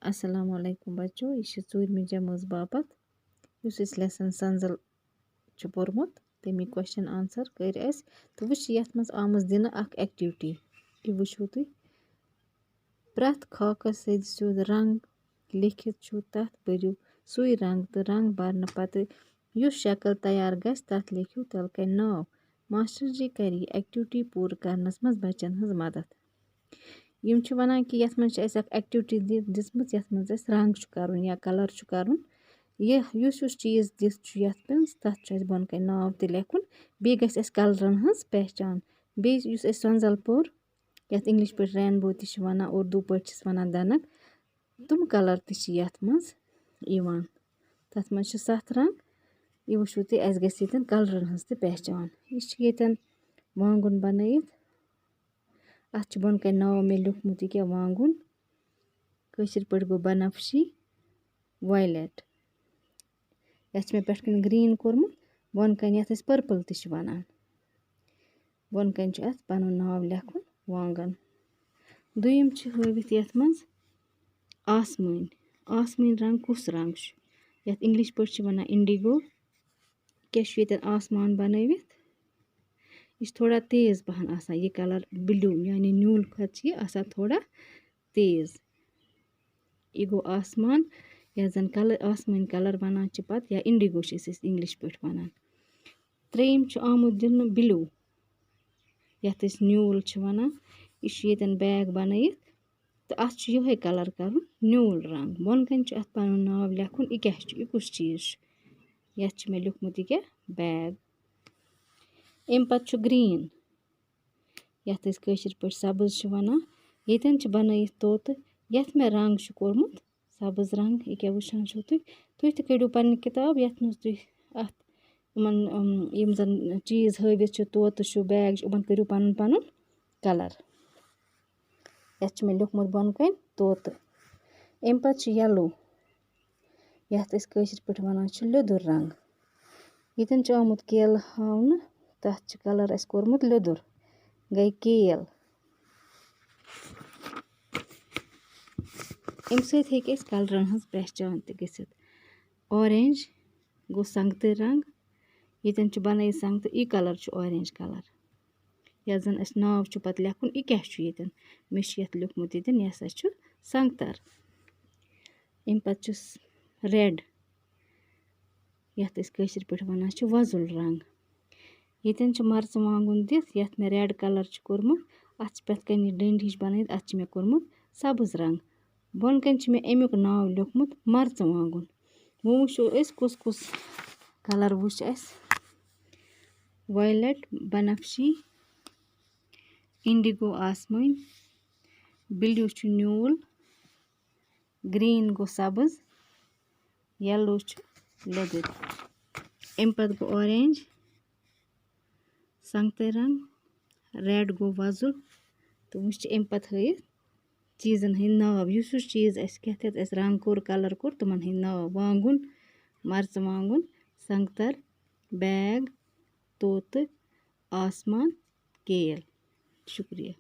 अस्सलाम वालेकुम बच्चों, यह ज़ूरमि जमज बापत लेसन संजल पोर्मुत तमिक क्वेश्चन आंसर कर तो वुच यथ मज आमज दिन एक्टिविटी यह वुचो तुम प्रथ खाकस सिद रंग लिखित तथ भरियो सुई रंग तो रंग भरन पत युस शक्ल तैयार गस तथ लिखियो तल कन नाव। मास्टर जी कर एक्टिविटी पूर करनस मज बच्चन हज मदद। यम च वनान कि यथ मज एक्टिविटी दिसमत यथ मज रंग करुन या कलर करुन यह युस चीज दिस यथ मज तथ बोन कन नाव ते लेखुन बे गस कलरन हज पहचान बे युस संजल पोर यथ इंग्लिश पे रेनबो ति वनान उर्दू पे वनान दनक तुम कलर ति यथ मज इवान तथ मज 7 रंग यह वुचो तुम अस गस यतन कलरन हज ते पहचान यह यतन वांगुन बनयित अत बोन कन नाव मे लिखमुत यह वांगुन कशर पे गो बनफशी वायलेट यह मे पे ग्रीन कोर्मुत बोन कन यथ पर्पल ति वनान बोन कन अत पनुन नाव लेखुन वांगन। दुयम हवित यथ मज आसमानी आसमानी रंग कुस रंग यथ इंग्लिश पे वनान इंडिगो क्या यतन आसमान बनवित यह थोड़ा तेज पहन आसान यह कलर ब्लू यानी न्यूल खत आसान थोड़ा तेज यह गो आसमान यह जन कलर आसमानी कलर वनान पत या इंडिगो इंग्लिश पे वनान। त्रेयम आमुत दिन ब्लू यथ न्यूल वनान यह यतन बैग बनयित तो अत यह कलर करन न्यूल रंग बोन कन अत पनुन नाव लेखुन यह क्या यह कुस चीज यथ मे लिखमुत यह बैग। अम पत ग्रीन यथ कशर पे सब्ज वनान यतन बनयित तोत यथ मे रंग कोर्मुत सब्ज रंग यह क्या वुचान तुम ते कड़ो पन्ने किताब यथ मज तुम अत यम जन चीज हवित तोत बैग यमन करो पनुन पनुन कलर यथ मे लिखमुत बोन कन तोत। अम पत येलो यथ कशर पे वनान लिदुर रंग यतन आमुत केल हावन तथ कलर कोर्मुत लिदुर गई केल। अम सत कलरन हज पहचान गसित ऑरेंज गो संगतर रंग यतन बनयित संगतर यह कलर ऑरेंज कलर यथ जन अस नाव पत लेखुन यह क्या यतन मे यथ लिखमुत यतन यह हसा संगतर। अम पत रेड यथ कशर पे वनान वजुल रंग यतन मर्चवांगुन दित यथ मे रेड कलर कोर्मुत अत पत कन डंड हिश बनयित अत मे कोर्मुत सब्ज रंग बोन कन मे अमुक नाव लिखमुत मर्चवांगुन। वो वुचो कुस कुस कलर वुच वायलेट बनफशी इंडिगो आसमानी ब्लू न्यूल ग्रीन गो सब्ज येलो लिदुर। अम पत गो ऑरेंज संगतर रंग रेड गो वजुल तो वुच अम पत हवित चीजन हंद नाव युस चीज अस रंग कोर कलर कोर तुमन हंद नाव वांगुन मर्चवांगुन संगतर बैग तोत आसमान केल। शुक्रिया।